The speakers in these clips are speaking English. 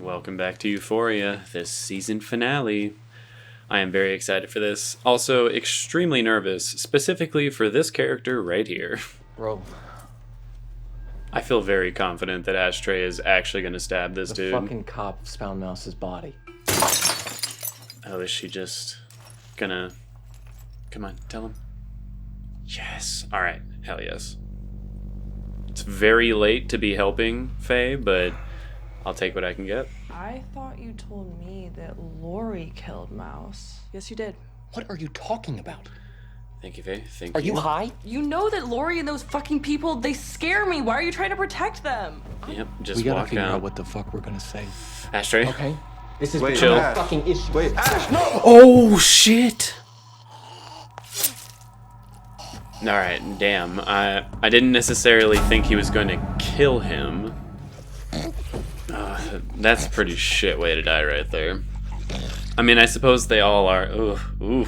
Welcome back to Euphoria, this season finale. I am very excited for this. Also, extremely nervous, specifically for this character right here. Bro. I feel very confident that Ashtray is actually going to stab this dude. The fucking cops found Mouse's body. Oh, is she just gonna... Come on, tell him. Yes. Alright, hell yes. It's very late to be helping Faye, but I'll take what I can get. I thought you told me that Lori killed Mouse. Yes, you did. What are you talking about? Thank you, Faye. Thank Are you. you high? You know that Lori and those fucking people, they scare me. Why are you trying to protect them? Yep, just We gotta walk figure out. out what the fuck we're gonna say. Ashtray. Okay? This is chill. a fucking issue. Wait, Ash, no! Oh, shit! Alright, damn. I didn't necessarily think he was going to kill him. That's a pretty shit way to die right there. I mean, I suppose they all are. Ooh.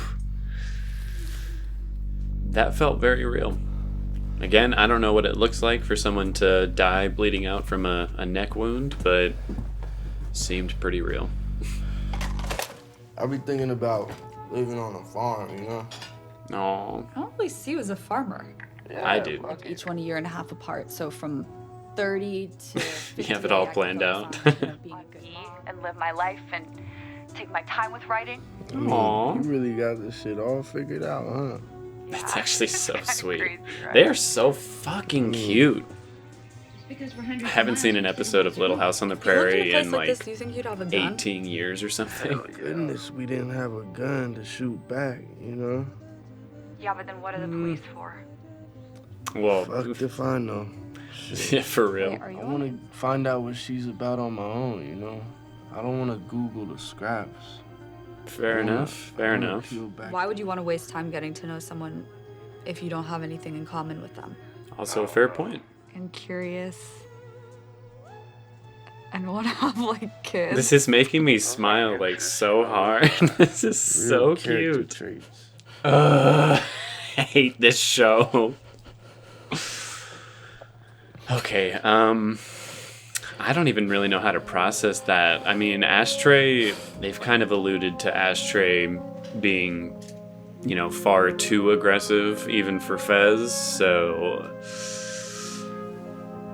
That felt very real. Again, I don't know what it looks like for someone to die bleeding out from a neck wound, but seemed pretty real. I be thinking about living on a farm, you know? Aw, I don't really see you as a farmer. I do. Each one a year and a half apart, so from 30 to 50. You have it all planned out. Being a good mom. And live my life and take my time with writing. Aw. You really got this shit all figured out, huh? That's actually so sweet. Crazy, right? They are so fucking cute. I haven't seen an episode of Little House on the Prairie in like like this, do you think you'd have a gun? 18 years or something. Goodness, we didn't have a gun to shoot back, you know? Yeah, but then what are the police for? Well, Fuck if I know. Shit. yeah, for real. Wait, are you I want to find out what she's about on my own, you know? I don't want to Google the scraps. Fair enough. Fair enough. Why would you want to waste time getting to know someone if you don't have anything in common with them? Also a fair point. I'm curious. And want to have like kids. This is making me smile like so hard. This is so cute. Traits. I hate this show. Okay, I don't even really know how to process that. I mean, Ashtray, they've kind of alluded to Ashtray being, you know, far too aggressive, even for Fez, so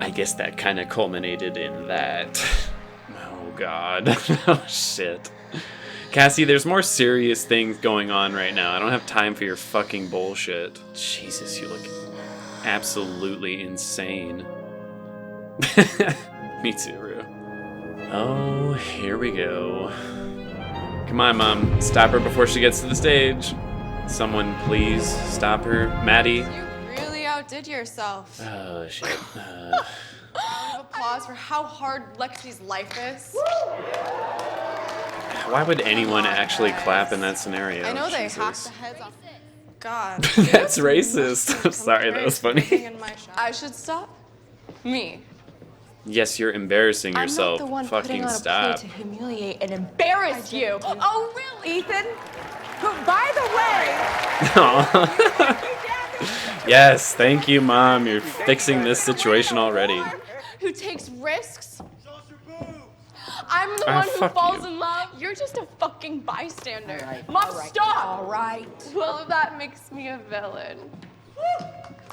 I guess that kind of culminated in that. Oh, God. Oh, shit. Cassie, there's more serious things going on right now. I don't have time for your fucking bullshit. Jesus, you look absolutely insane. Me too, Rue. Oh, here we go. Come on, Mom. Stop her before she gets to the stage. Someone please stop her. Maddie. You really outdid yourself. Oh, shit. Round of applause for how hard Lexi's life is. Why would anyone actually clap in that scenario? I know they Jesus. hacked the heads off. God. That's racist. Sorry, that was funny. I should stop? Me. Yes, you're embarrassing yourself. I'm not the one Fucking putting on stop. a play to humiliate and embarrass you. Oh, really? Ethan, who, by the way, Yes, thank you, Mom. You're fixing this situation already. Who takes risks? I'm the Ah, one who fuck falls you. in love. You're just a fucking bystander. right, Mom, all right, stop! all right. Well, that makes me a villain.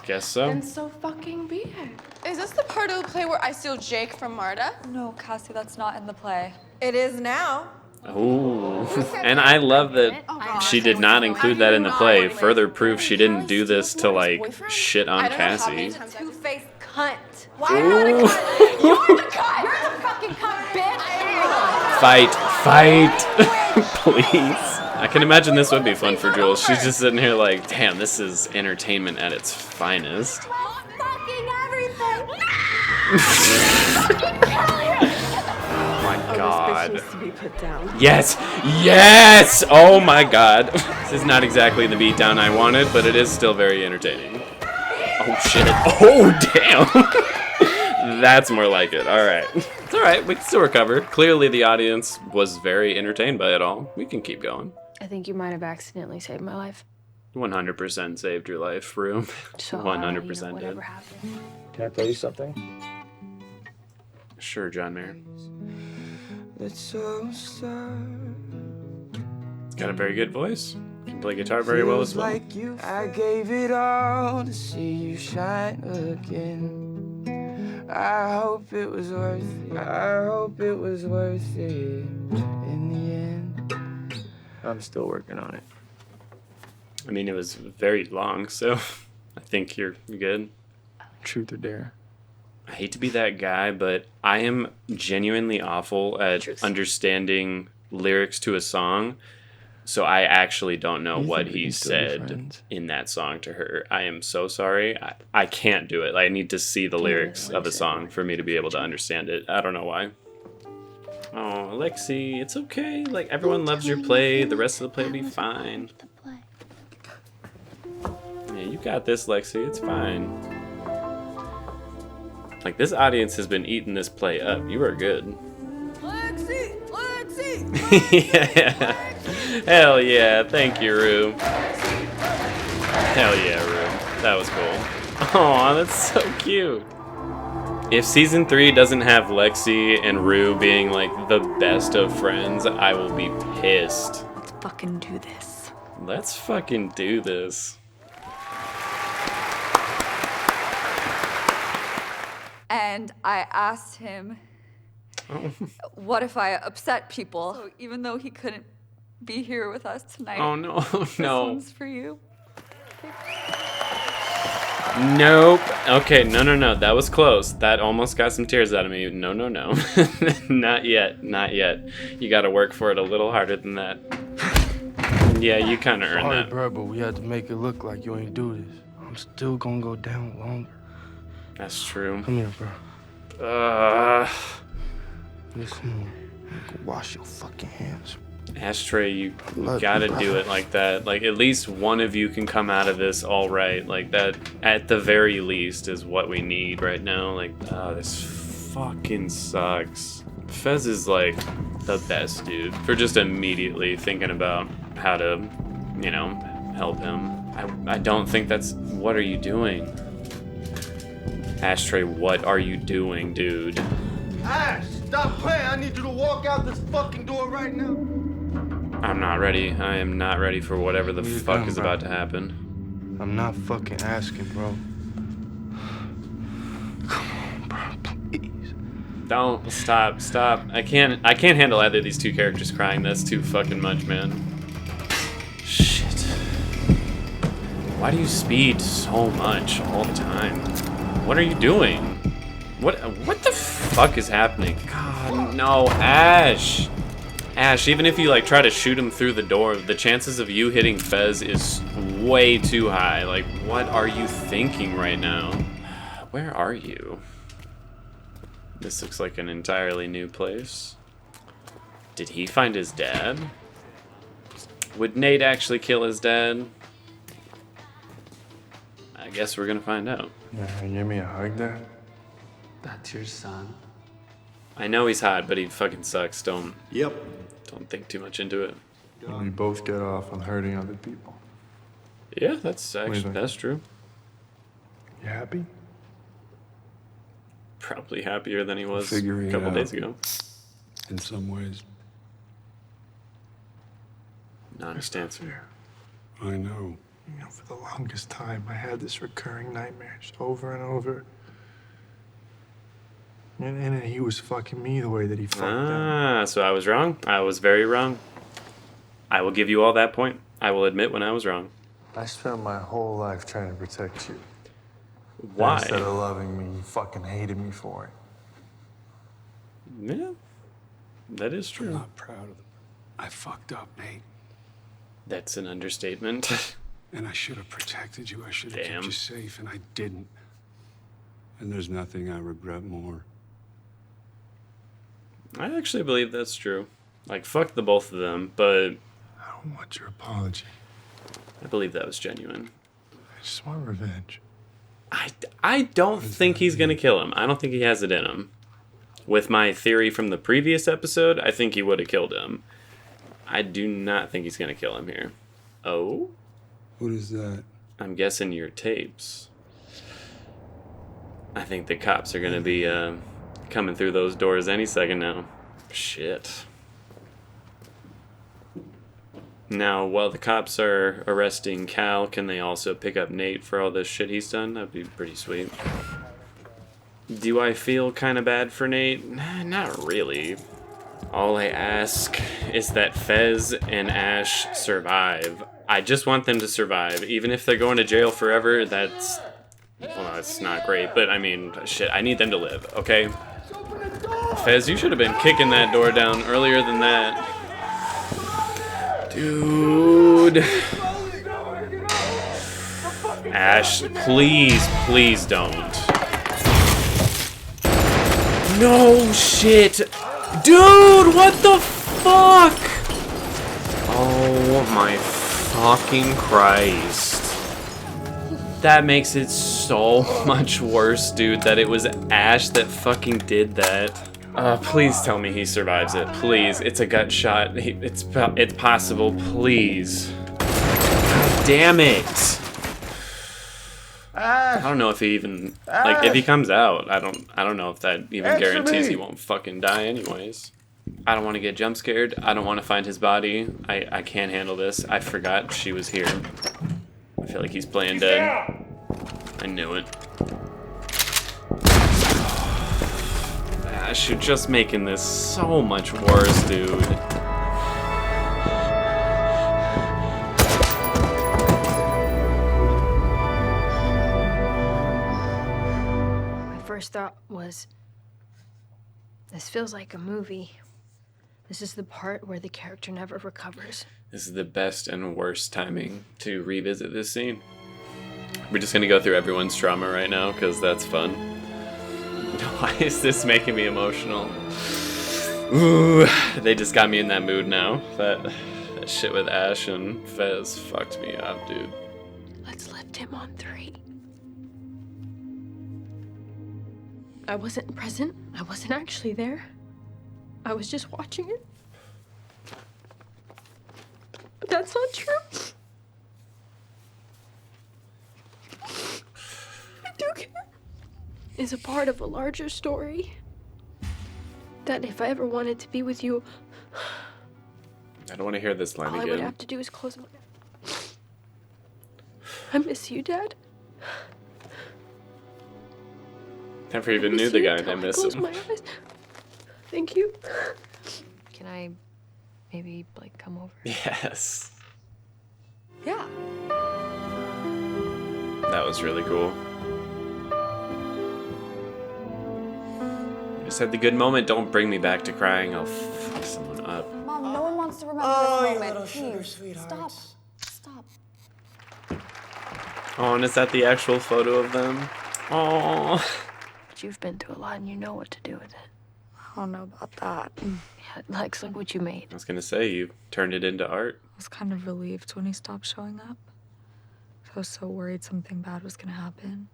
Guess so. And so fucking be it. Is this the part of the play where I steal Jake from Marta? No, Cassie, that's not in the play. it is now. Ooh. And I love that she did not include that in the play. Further proof she didn't do this to, like, shit on Cassie. Two-faced cunt. Why not a cunt? You're the cunt! You're the fucking cunt, bitch! Fight. Please. I can imagine this would be fun for Jules. She's just sitting here like, damn, this is entertainment at its finest. Fucking everything! Oh my This god. needs to be put down. Yes! Oh my god. This is not exactly the beatdown I wanted, but it is still very entertaining. Oh shit. Oh damn! That's more like it. Alright. It's alright, we can still recover. Clearly the audience was very entertained by it all. We can keep going. I think you might have accidentally saved my life. 100% saved your life, Rue. So, 100% whatever did. happened. Can I tell you something? Sure, John Mayer. It's got a very good voice. Can play guitar very well as well. I gave it all to see you shine again. I hope it was worth it. I hope it was worth it in the end. I'm still working on it. I mean, it was very long, so I think you're good. Truth or dare? I hate to be that guy, but I am genuinely awful at understanding lyrics to a song. So I actually don't know what he said in that song to her. I am so sorry. I can't do it. I need to see the lyrics of a song for me to be able to understand it. I don't know why. Oh, Lexi, it's okay. Like, everyone loves your play. The rest of the play will be fine. Yeah, you got this, Lexi. It's fine. Like, this audience has been eating this play up. You are good. Lexi! Yeah. Hell yeah. Thank you, Rue. Hell yeah, Rue. That was cool. Aw, that's so cute. If season 3 doesn't have Lexi and Rue being like the best of friends, I will be pissed. Let's fucking do this. Let's fucking do this. And I asked him, what if I upset people? So even though he couldn't be here with us tonight. Oh no, This no. one's for you. Nope. Okay, no. That was close. That almost got some tears out of me. No. Not yet. You gotta work for it a little harder than that. Yeah, you kinda earned Sorry, that. bro, but we had to make it look like you ain't do this. I'm still gonna go down longer. That's true. Come here, bro. Come on. Go wash your fucking hands. Ashtray, you gotta do it like that. Like, at least one of you can come out of this all right. Like, that, at the very least, is what we need right now. Like, this fucking sucks. Fez is, like, the best dude for just immediately thinking about how to, help him. I don't think that's... What are you doing? Ashtray, what are you doing, dude? Ash, stop playing. I need you to walk out this fucking door right now. I'm not ready. I am not ready for whatever the fuck is about to happen. I'm not fucking asking, bro. Come on, bro, please. Don't. Stop. I can't handle either of these two characters crying. That's too fucking much, man. Shit. Why do you speed so much all the time? What are you doing? What the fuck is happening? God, no, Ash. Ash, even if you like try to shoot him through the door, the chances of you hitting Fez is way too high. Like, what are you thinking right now? Where are you? This looks like an entirely new place. Did he find his dad? Would Nate actually kill his dad? I guess we're gonna find out. Yeah, give me a hug, Dad. That's your son. I know he's hot, but he fucking sucks. Don't think too much into it. We both get off on hurting other people. Yeah, that's true. You happy? Probably happier than he was a Figuring it couple out. days ago. In some ways. Honest answer. I know. For the longest time, I had this recurring nightmare just over and over. And he was fucking me the way that he fucked them. So I was wrong. I was very wrong. I will give you all that point. I will admit when I was wrong. I spent my whole life trying to protect you. Why? Instead of loving me, you fucking hated me for it. Yeah, that is I'm true. not proud of them. I fucked up, Nate. That's an understatement. And I should have protected you. I should have kept you safe, and I didn't. And there's nothing I regret more. I actually believe that's true. Like, fuck the both of them, but I don't want your apology. I believe that was genuine. I just want revenge. I don't think he's gonna kill him. I don't think he has it in him. With my theory from the previous episode, I think he would have killed him. I do not think he's gonna kill him here. Oh? What is that? I'm guessing your tapes. I think the cops are gonna be coming through those doors any second now. Shit. Now, while the cops are arresting Cal, can they also pick up Nate for all this shit he's done? That'd be pretty sweet. Do I feel kind of bad for Nate? Not really. All I ask is that Fez and Ash survive. I just want them to survive. Even if they're going to jail forever, that's... Well, it's not great, but I mean, shit, I need them to live, okay? Fez, you should have been kicking that door down earlier than that. Dude. Ash, please don't. No shit. Dude, what the fuck? Oh my fucking Christ. That makes it so much worse, dude, that it was Ash that fucking did that. Please tell me he survives it. Please, it's a gut shot. It's possible. Please. God damn it. I don't know if he even if he comes out. I don't know if that even guarantees he won't fucking die anyways. I don't want to get jump scared. I don't want to find his body. I can't handle this. I forgot she was here. I feel like he's playing dead. I knew it. Ash, you're just making this so much worse, dude. My first thought was, this feels like a movie. This is the part where the character never recovers. This is the best and worst timing to revisit this scene. We're just gonna go through everyone's trauma right now, because that's fun. Why is this making me emotional? Ooh, they just got me in that mood now. That shit with Ash and Fez fucked me up, dude. Let's lift him on 3. I wasn't present. I wasn't actually there. I was just watching it. But that's not true. I do care. Is a part of a larger story. That if I ever wanted to be with you, I don't want to hear this line all again. I would have to do is close my eyes. I miss you, Dad. Never even knew the guy and I miss close him. my eyes. Thank you. Can I maybe, like, come over? Yes. Yeah. That was really cool. I just had the good moment. Don't bring me back to crying. I'll fuck someone up. Mom, no one wants to remember this moment. Please, stop. Stop. Oh, and is that the actual photo of them? Oh. But you've been through a lot and you know what to do with it. I don't know about that. Yeah, Lex, look what you made. I was gonna say, you turned it into art. I was kind of relieved when he stopped showing up. I was so worried something bad was gonna happen.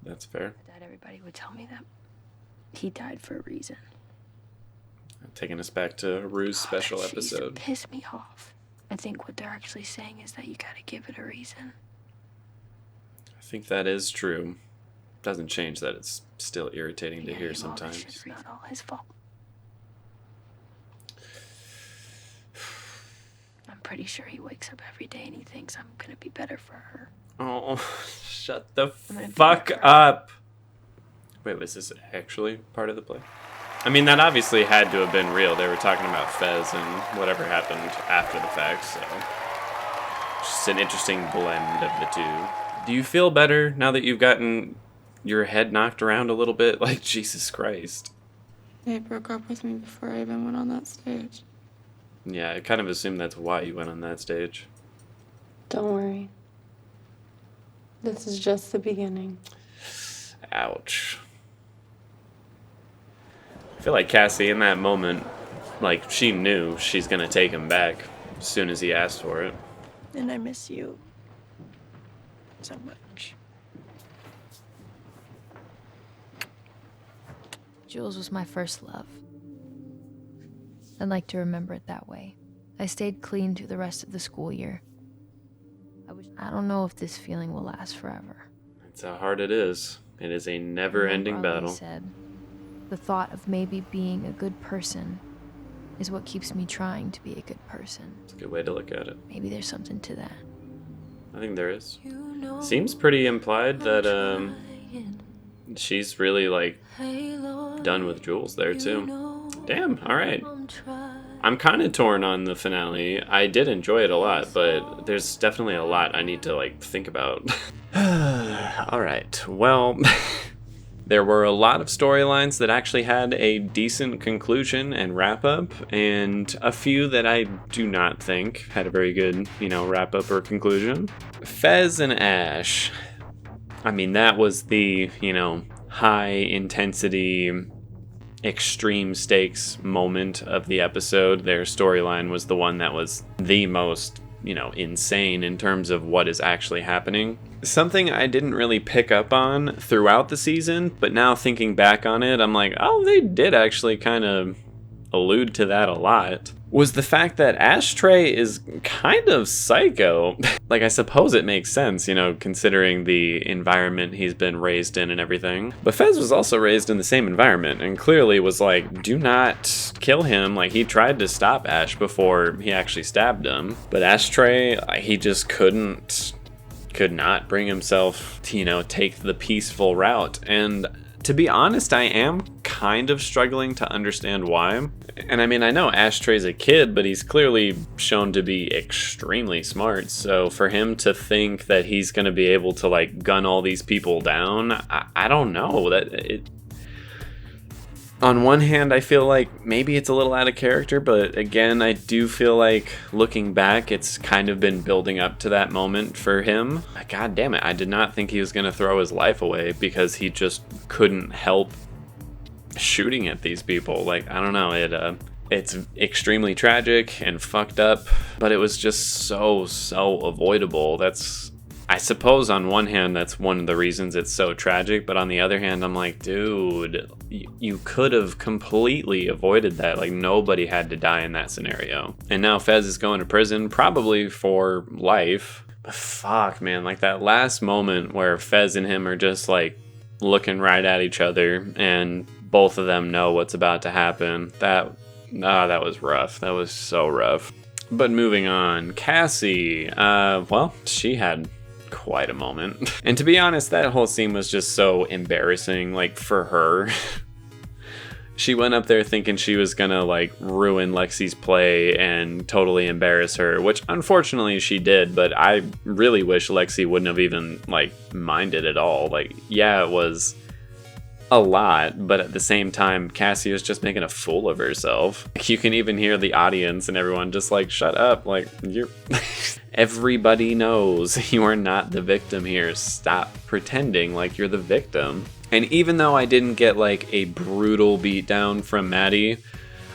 That's fair. Dad, everybody would tell me that he died for a reason. Taking us back to Rue's special That shit used to episode. piss me off. I think what they're actually saying is that you gotta give it a reason. I think that is true. Doesn't change that it's still irritating to hear sometimes. It's not all his fault. I'm pretty sure he wakes up every day and he thinks I'm gonna be better for her. Oh, shut the fuck up. Wait, was this actually part of the play? I mean, that obviously had to have been real. They were talking about Fez and whatever happened after the fact, so... Just an interesting blend of the two. Do you feel better now that you've gotten your head knocked around a little bit? Like, Jesus Christ. They broke up with me before I even went on that stage. Yeah, I kind of assumed that's why you went on that stage. Don't worry. This is just the beginning. Ouch. I feel like Cassie, in that moment, like, she knew she's gonna take him back as soon as he asked for it. And I miss you so much. Jules was my first love. I'd like to remember it that way. I stayed clean through the rest of the school year. I don't know if this feeling will last forever. That's how hard it is. It is a never-ending Remember how battle. he said, The thought of maybe being a good person is what keeps me trying to be a good person. It's a good way to look at it. Maybe there's something to that. I think there is. Seems pretty implied that she's really like done with Jules there too. Damn, alright. I'm kind of torn on the finale. I did enjoy it a lot, but there's definitely a lot I need to like think about. Alright, well, there were a lot of storylines that actually had a decent conclusion and wrap up, and a few that I do not think had a very good, wrap up or conclusion. Fez and Ash. I mean, that was the, high intensity, extreme stakes moment of the episode. Their storyline was the one that was the most, insane in terms of what is actually happening. Something I didn't really pick up on throughout the season, but now thinking back on it, I'm like, oh, they did actually kind of allude to that a lot, was the fact that Ashtray is kind of psycho. Like, I suppose it makes sense, considering the environment he's been raised in and everything. But Fez was also raised in the same environment and clearly was like, do not kill him. Like, he tried to stop Ash before he actually stabbed him. But Ashtray, he just could not bring himself to, take the peaceful route. And to be honest, I am kind of struggling to understand why. And I mean, I know Ashtray's a kid, but he's clearly shown to be extremely smart. So for him to think that he's going to be able to like gun all these people down, I don't know. On one hand, I feel like maybe it's a little out of character, but again, I do feel like looking back, it's kind of been building up to that moment for him. God damn it, I did not think he was going to throw his life away because he just couldn't help shooting at these people. Like, I don't know, it's extremely tragic and fucked up, but it was just so avoidable. I suppose on one hand, that's one of the reasons it's so tragic, but on the other hand, I'm like, dude, you could have completely avoided that. Like, nobody had to die in that scenario. And now Fez is going to prison, probably for life. But fuck, man, like that last moment where Fez and him are just like looking right at each other and both of them know what's about to happen. That was rough. That was so rough. But moving on, Cassie, well, she had quite a moment. And to be honest, that whole scene was just so embarrassing, like, for her. She went up there thinking she was gonna, like, ruin Lexi's play and totally embarrass her, which unfortunately she did, but I really wish Lexi wouldn't have even, like, minded at all. Like, yeah, it was a lot, but at the same time, Cassie was just making a fool of herself. You can even hear the audience and everyone just like, shut up, like, you're... Everybody knows you are not the victim here. Stop pretending like you're the victim. And even though I didn't get like a brutal beatdown from Maddie,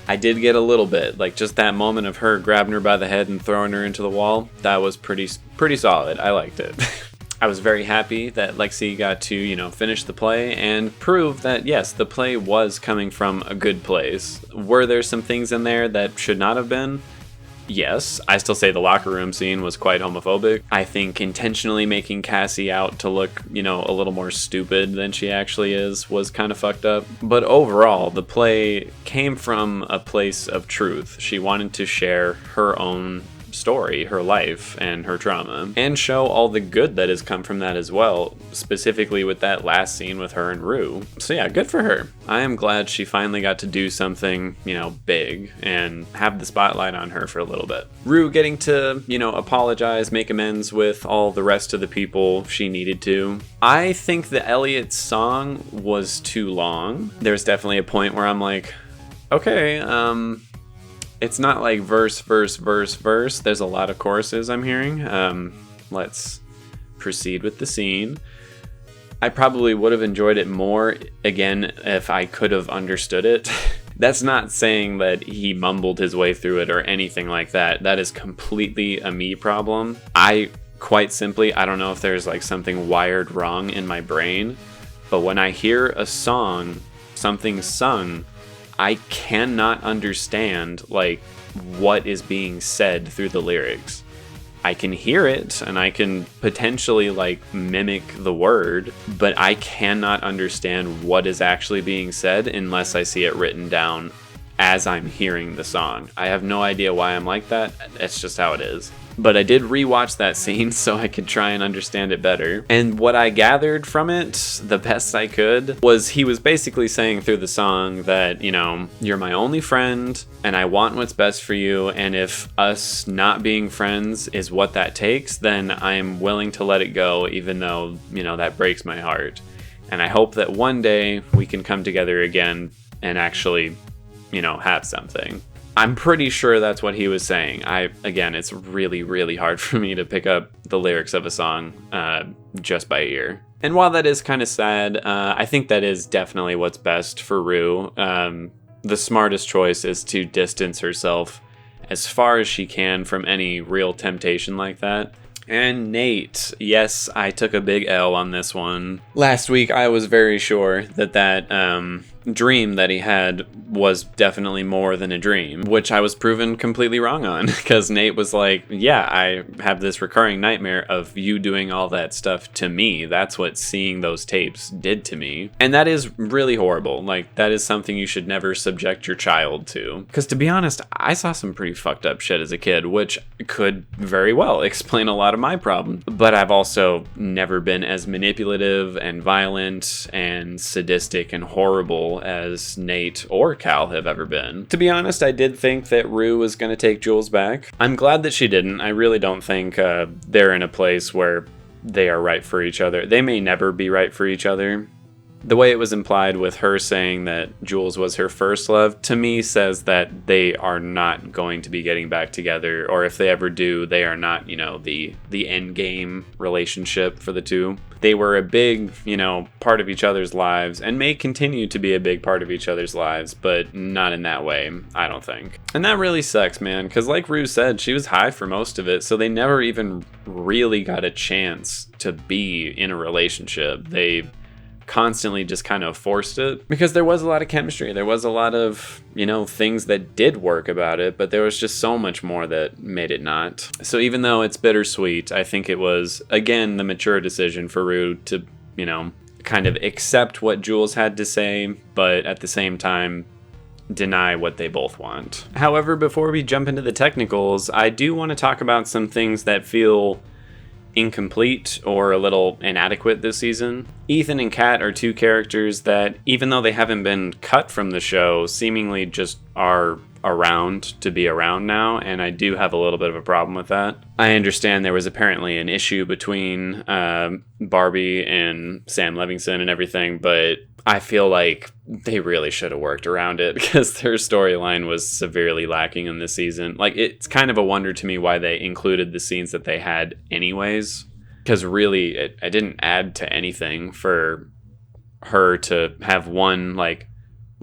I did get a little bit, like just that moment of her grabbing her by the head and throwing her into the wall. That was pretty solid. I liked it. I was very happy that Lexi got to, finish the play and prove that, yes, the play was coming from a good place. Were there some things in there that should not have been? Yes. I still say the locker room scene was quite homophobic. I think intentionally making Cassie out to look, a little more stupid than she actually is was kind of fucked up. But overall, the play came from a place of truth. She wanted to share her own story, her life, and her trauma, and show all the good that has come from that as well, specifically with that last scene with her and Rue. So yeah, good for her. I am glad she finally got to do something, big, and have the spotlight on her for a little bit. Rue getting to, apologize, make amends with all the rest of the people she needed to. I think the Elliot song was too long. There's definitely a point where I'm like, okay, it's not like verse. There's a lot of choruses I'm hearing. Let's proceed with the scene. I probably would have enjoyed it more, again, if I could have understood it. That's not saying that he mumbled his way through it or anything like that. That is completely a me problem. Quite simply, I don't know if there's like something wired wrong in my brain, but when I hear a song, something sung, I cannot understand like what is being said through the lyrics. I can hear it and I can potentially like mimic the word, but I cannot understand what is actually being said unless I see it written down as I'm hearing the song. I have no idea why I'm like that. It's just how it is. But I did rewatch that scene so I could try and understand it better. And what I gathered from it, the best I could, was he was basically saying through the song that, you know, you're my only friend and I want what's best for you. And if us not being friends is what that takes, then I'm willing to let it go, even though, you know, that breaks my heart. And I hope that one day we can come together again and actually, you know, have something. I'm pretty sure that's what he was saying. Again, it's really, really hard for me to pick up the lyrics of a song just by ear. And while that is kind of sad, I think that is definitely what's best for Rue. The smartest choice is to distance herself as far as she can from any real temptation like that. And Nate, yes, I took a big L on this one. Last week, I was very sure that dream that he had was definitely more than a dream, which I was proven completely wrong on, because Nate was like, yeah, I have this recurring nightmare of you doing all that stuff to me. That's what seeing those tapes did to me. And that is really horrible. Like, that is something you should never subject your child to. Because to be honest, I saw some pretty fucked up shit as a kid, which could very well explain a lot of my problems. But I've also never been as manipulative and violent and sadistic and horrible as Nate or Cal have ever been. To be honest, I did think that Rue was going to take Jules back. I'm glad that she didn't. I really don't think they're in a place where they are right for each other. They may never be right for each other. The way it was implied with her saying that Jules was her first love, to me says that they are not going to be getting back together, or if they ever do, they are not, you know, the end game relationship for the two. They were a big, you know, part of each other's lives and may continue to be a big part of each other's lives, but not in that way, I don't think. And that really sucks, man, because like Rue said, she was high for most of it, so they never even really got a chance to be in a relationship. They constantly just kind of forced it because there was a lot of chemistry. There was a lot of, you know, things that did work about it, but there was just so much more that made it not. So even though it's bittersweet, I think it was, again, the mature decision for Rue to, you know, kind of accept what Jules had to say, but at the same time, deny what they both want. However, before we jump into the technicals, I do want to talk about some things that feel incomplete or a little inadequate this season. Ethan and Kat are two characters that, even though they haven't been cut from the show, seemingly just are around to be around now, and I do have a little bit of a problem with that. I understand there was apparently an issue between Barbie and Sam Levinson and everything, but I feel like they really should have worked around it because their storyline was severely lacking in this season. Like, it's kind of a wonder to me why they included the scenes that they had anyways, because really it didn't add to anything for her to have one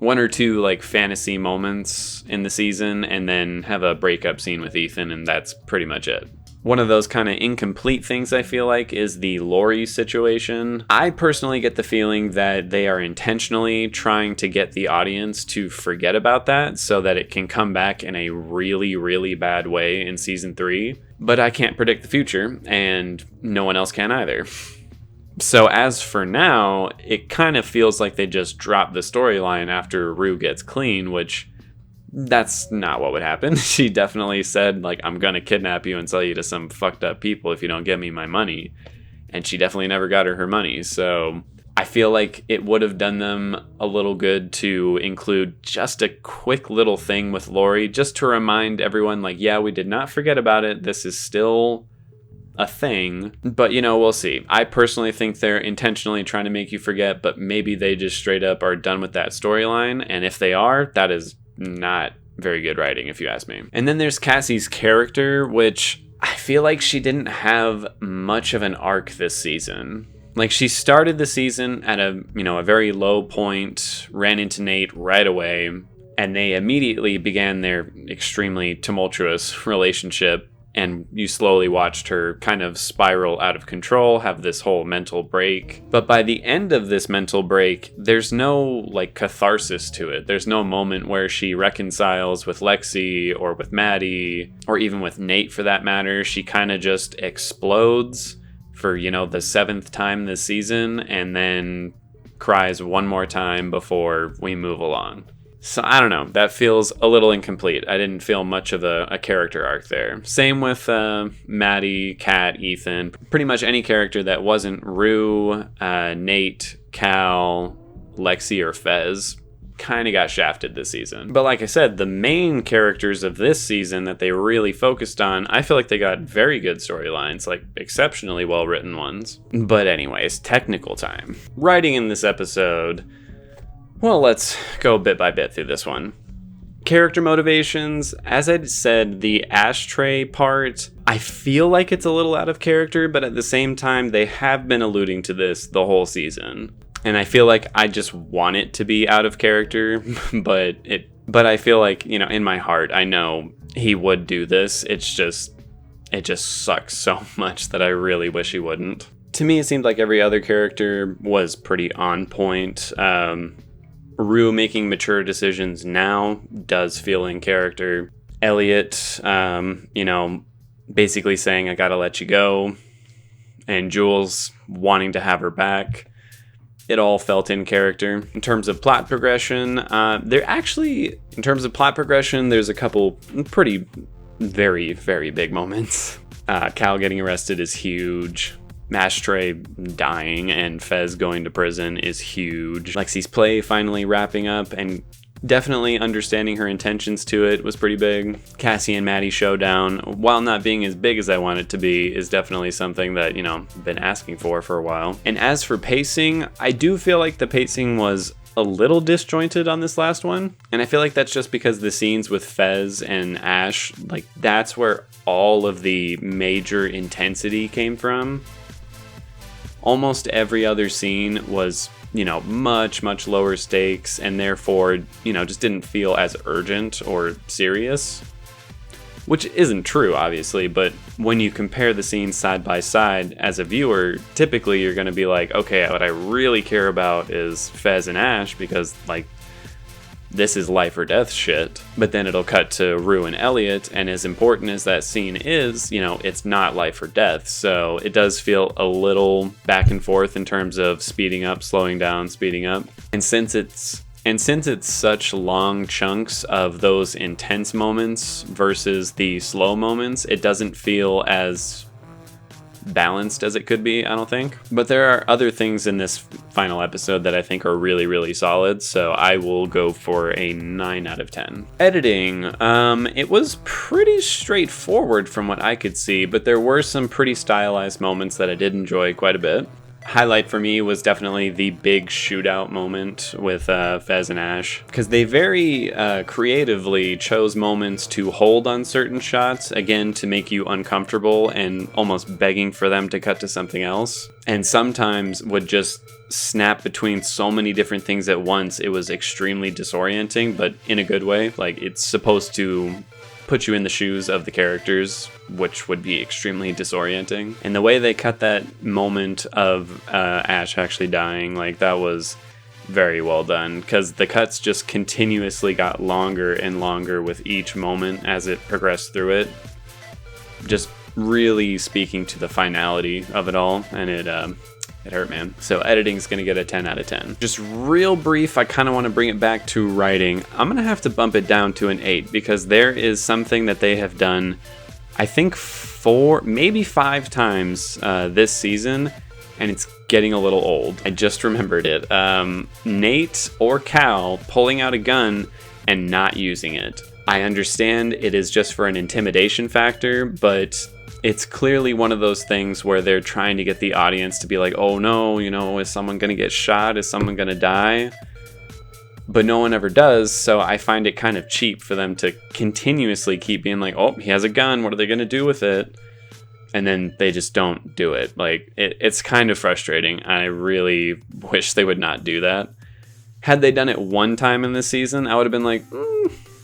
or two like fantasy moments in the season and then have a breakup scene with Ethan, and that's pretty much it. One of those kind of incomplete things I feel like is the Lori situation. I personally get the feeling that they are intentionally trying to get the audience to forget about that so that it can come back in a really, really bad way in season 3. But I can't predict the future, and no one else can either. So as for now, it kind of feels like they just dropped the storyline after Rue gets clean, which that's not what would happen. She definitely said, like, I'm gonna kidnap you and sell you to some fucked up people if you don't give me my money. And she definitely never got her money. So I feel like it would have done them a little good to include just a quick little thing with Lori, just to remind everyone, like, yeah, we did not forget about it. This is still a thing. But, you know, we'll see. I personally think they're intentionally trying to make you forget, but maybe they just straight up are done with that storyline. And if they are, that is not very good writing, if you ask me. And then there's Cassie's character, which I feel like she didn't have much of an arc this season. Like, she started the season at a very low point, ran into Nate right away, and they immediately began their extremely tumultuous relationship and you slowly watched her kind of spiral out of control, have this whole mental break. But by the end of this mental break, there's no like catharsis to it. There's no moment where she reconciles with Lexi or with Maddie or even with Nate for that matter. She kind of just explodes for, you know, the 7th time this season and then cries one more time before we move along. So I don't know, that feels a little incomplete. I didn't feel much of a character arc there. Same with Maddie, Kat, Ethan. Pretty much any character that wasn't Rue, Nate, Cal, Lexi, or Fez kind of got shafted this season. But like I said, the main characters of this season that they really focused on, I feel like they got very good storylines, like exceptionally well written ones. But anyways, technical time. Writing in this episode, well, let's go bit by bit through this one. Character motivations, as I said, the ashtray part, I feel like it's a little out of character, but at the same time, they have been alluding to this the whole season. And I feel like I just want it to be out of character, but I feel like, you know, in my heart, I know he would do this. It just sucks so much that I really wish he wouldn't. To me, it seemed like every other character was pretty on point. Rue making mature decisions now does feel in character. Elliot, you know, basically saying, I gotta let you go. And Jules wanting to have her back. It all felt in character. In terms of plot progression, there's a couple pretty, very, very big moments. Cal getting arrested is huge. Ashtray dying and Fez going to prison is huge. Lexi's play finally wrapping up and definitely understanding her intentions to it was pretty big. Cassie and Maddie showdown, while not being as big as I want it to be, is definitely something that, you know, been asking for a while. And as for pacing, I do feel like the pacing was a little disjointed on this last one. And I feel like that's just because the scenes with Fez and Ash, like that's where all of the major intensity came from. Almost every other scene was, you know, much, much lower stakes and therefore, you know, just didn't feel as urgent or serious. Which isn't true, obviously, but when you compare the scenes side by side as a viewer, typically you're going to be like, okay, what I really care about is Fez and Ash because, like, this is life or death shit. But then it'll cut to Rue and Elliot, and as important as that scene is, you know, it's not life or death. So it does feel a little back and forth in terms of speeding up, slowing down, speeding up. And since it's such long chunks of those intense moments versus the slow moments, it doesn't feel as balanced as it could be, I don't think. But there are other things in this final episode that I think are really, really solid, so I will go for a 9 out of 10. Editing, it was pretty straightforward from what I could see, but there were some pretty stylized moments that I did enjoy quite a bit. Highlight for me was definitely the big shootout moment with Fez and Ash, because they very creatively chose moments to hold on certain shots, again, to make you uncomfortable and almost begging for them to cut to something else, and sometimes would just snap between so many different things at once. It was extremely disorienting, but in a good way. Like, it's supposed to put you in the shoes of the characters, which would be extremely disorienting. And the way they cut that moment of Ash actually dying, like, that was very well done, because the cuts just continuously got longer and longer with each moment as it progressed through it. Just really speaking to the finality of it all, and it hurt, man. So editing's gonna get a 10 out of 10. Just real brief, I kind of want to bring it back to writing. I'm gonna have to bump it down to an 8 because there is something that they have done, I think 4, maybe 5 times this season, and it's getting a little old. I just remembered it. Nate or Cal pulling out a gun and not using it. I understand it is just for an intimidation factor, but it's clearly one of those things where they're trying to get the audience to be like, oh no, you know, is someone going to get shot? Is someone going to die? But no one ever does, so I find it kind of cheap for them to continuously keep being like, oh, he has a gun, what are they going to do with it? And then they just don't do it. Like, it's kind of frustrating. I really wish they would not do that. Had they done it one time in this season, I would have been like,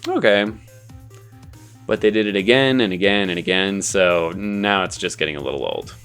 okay. But they did it again and again and again, so now it's just getting a little old.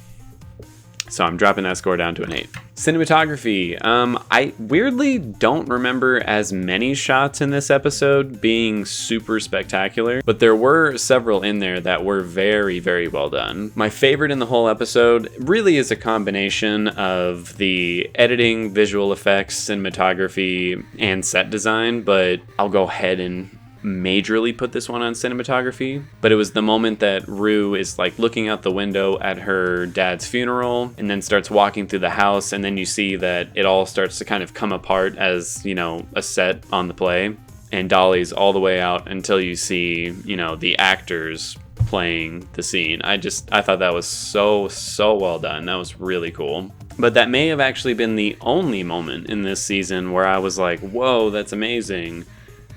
So I'm dropping that score down to an 8. Cinematography. I weirdly don't remember as many shots in this episode being super spectacular, but there were several in there that were very, very well done. My favorite in the whole episode really is a combination of the editing, visual effects, cinematography, and set design, but I'll go ahead and majorly put this one on cinematography. But it was the moment that Rue is like looking out the window at her dad's funeral and then starts walking through the house, and then you see that it all starts to kind of come apart as, you know, a set on the play, and dollies all the way out until you see, you know, the actors playing the scene. I thought that was so well done. That was really cool. But that may have actually been the only moment in this season where I was like, whoa, that's amazing.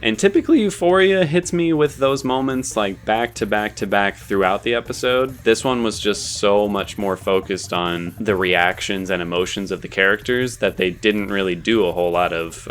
And typically Euphoria hits me with those moments like back to back to back throughout the episode. This one was just so much more focused on the reactions and emotions of the characters that they didn't really do a whole lot of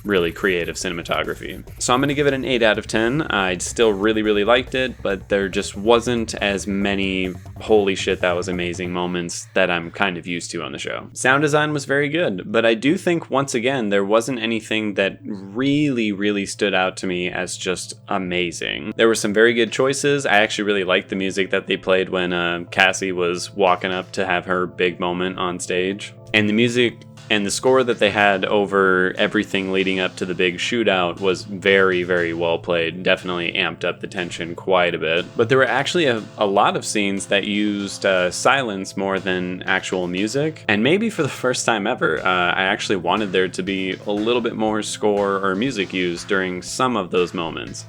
really creative cinematography. So I'm going to give it an 8 out of 10. I still really liked it, but there just wasn't as many holy shit that was amazing moments that I'm kind of used to on the show. Sound design was very good, but I do think once again there wasn't anything that really stood out to me as just amazing. There were some very good choices. I actually really liked the music that they played when Cassie was walking up to have her big moment on stage. And the music and the score that they had over everything leading up to the big shootout was very well played. Definitely amped up the tension quite a bit. But there were actually a lot of scenes that used silence more than actual music. And maybe for the first time ever, I actually wanted there to be a little bit more score or music used during some of those moments.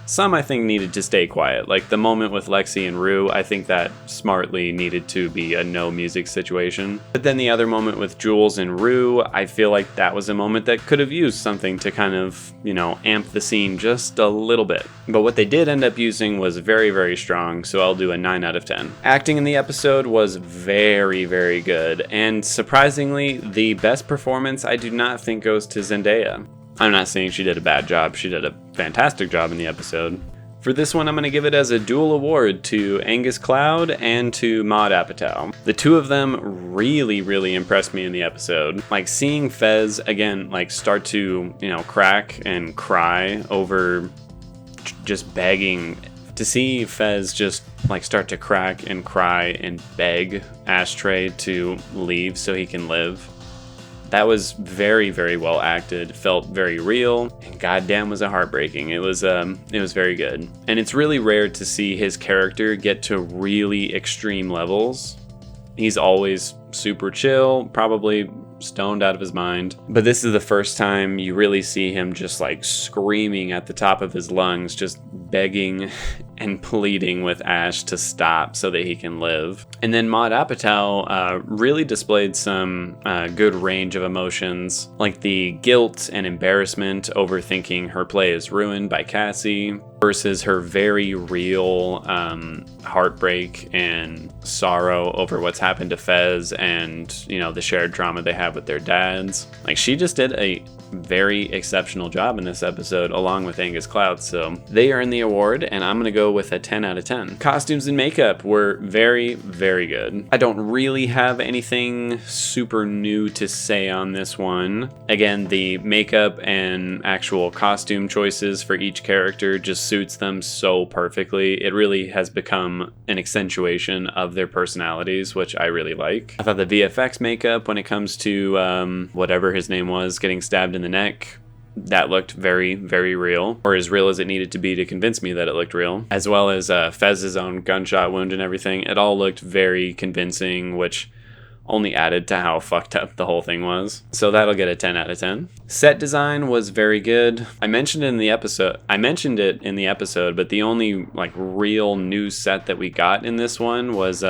Some I think needed to stay quiet, like the moment with Lexi and Rue. I think that smartly needed to be a no music situation. But then the other moment with Jules and Rue, I feel like that was a moment that could have used something to kind of, you know, amp the scene just a little bit. But what they did end up using was very strong, so I'll do a 9 out of 10. Acting in the episode was very good, and surprisingly, the best performance I do not think goes to Zendaya. I'm not saying she did a bad job, she did a fantastic job in the episode. For this one, I'm going to give it as a dual award to Angus Cloud and to Maude Apatow. The two of them really impressed me in the episode. Like seeing Fez, again, like start to, you know, crack and cry over just begging. To see Fez just like start to crack and cry and beg Ashtray to leave so he can live. That was very well acted, felt very real, and goddamn was it heartbreaking. It was very good. And it's really rare to see his character get to really extreme levels. He's always super chill, probably stoned out of his mind. But this is the first time you really see him just like screaming at the top of his lungs, just begging and pleading with Ash to stop so that he can live. And then Maude Apatow really displayed some good range of emotions, like the guilt and embarrassment over thinking her play is ruined by Cassie, versus her very real heartbreak and sorrow over what's happened to Fez and, you know, the shared trauma they have with their dads. Like, she just did a very exceptional job in this episode along with Angus Cloud, so they earned the award, and I'm gonna go with a 10 out of 10. Costumes and makeup were very good. I don't really have anything super new to say on this one. Again, the makeup and actual costume choices for each character just suits them so perfectly. It really has become an accentuation of their personalities, which I really like. I thought the VFX makeup when it comes to whatever his name was getting stabbed in the neck, that looked very real, or as real as it needed to be to convince me that it looked real, as well as Fez's own gunshot wound and everything. It all looked very convincing, which only added to how fucked up the whole thing was. So that'll get a 10 out of 10. Set design was very good. I mentioned it in the episode, but the only like real new set that we got in this one was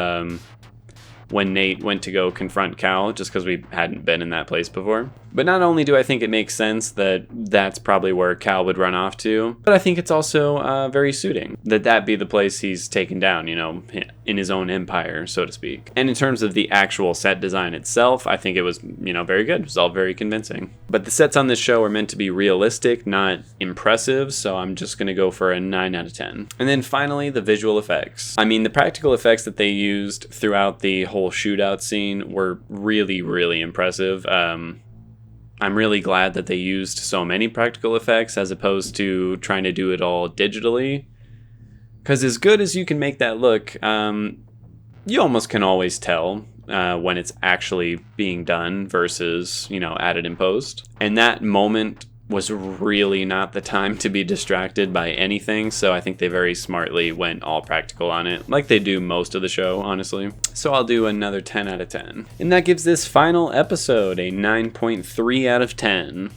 when Nate went to go confront Cal, just because we hadn't been in that place before. But not only do I think it makes sense that that's probably where Cal would run off to, but I think it's also very suiting that be the place he's taken down, you know, in his own empire, so to speak. And in terms of the actual set design itself, I think it was, you know, very good. It was all very convincing. But the sets on this show are meant to be realistic, not impressive, so I'm just going to go for a 9 out of 10. And then finally, the visual effects. I mean, the practical effects that they used throughout the whole shootout scene were really, really impressive. I'm really glad that they used so many practical effects as opposed to trying to do it all digitally. Because as good as you can make that look, you almost can always tell when it's actually being done versus, you know, added in post. And that moment was really not the time to be distracted by anything, so I think they very smartly went all practical on it, like they do most of the show, honestly. So I'll do another 10 out of 10. And that gives this final episode a 9.3 out of 10.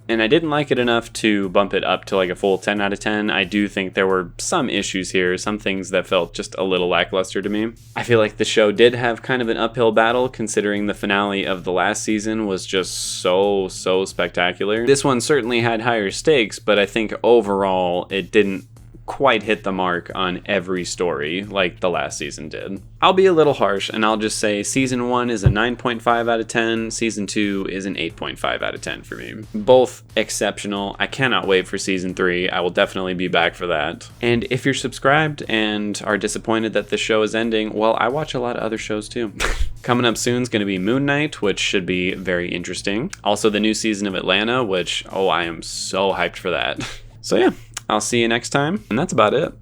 And I didn't like it enough to bump it up to like a full 10 out of 10. I do think there were some issues here, some things that felt just a little lackluster to me. I feel like the show did have kind of an uphill battle, considering the finale of the last season was just so spectacular. This one certainly had higher stakes, but I think overall it didn't quite hit the mark on every story like the last season did. I'll be a little harsh and I'll just say season 1 is a 9.5 out of 10, season 2 is an 8.5 out of 10 for me. Both exceptional. I cannot wait for season 3. I will definitely be back for that. And if you're subscribed and are disappointed that the show is ending, well, I watch a lot of other shows too. Coming up soon is going to be Moon Knight, which should be very interesting. Also the new season of Atlanta, which, oh, I am so hyped for that. So yeah, I'll see you next time, and that's about it.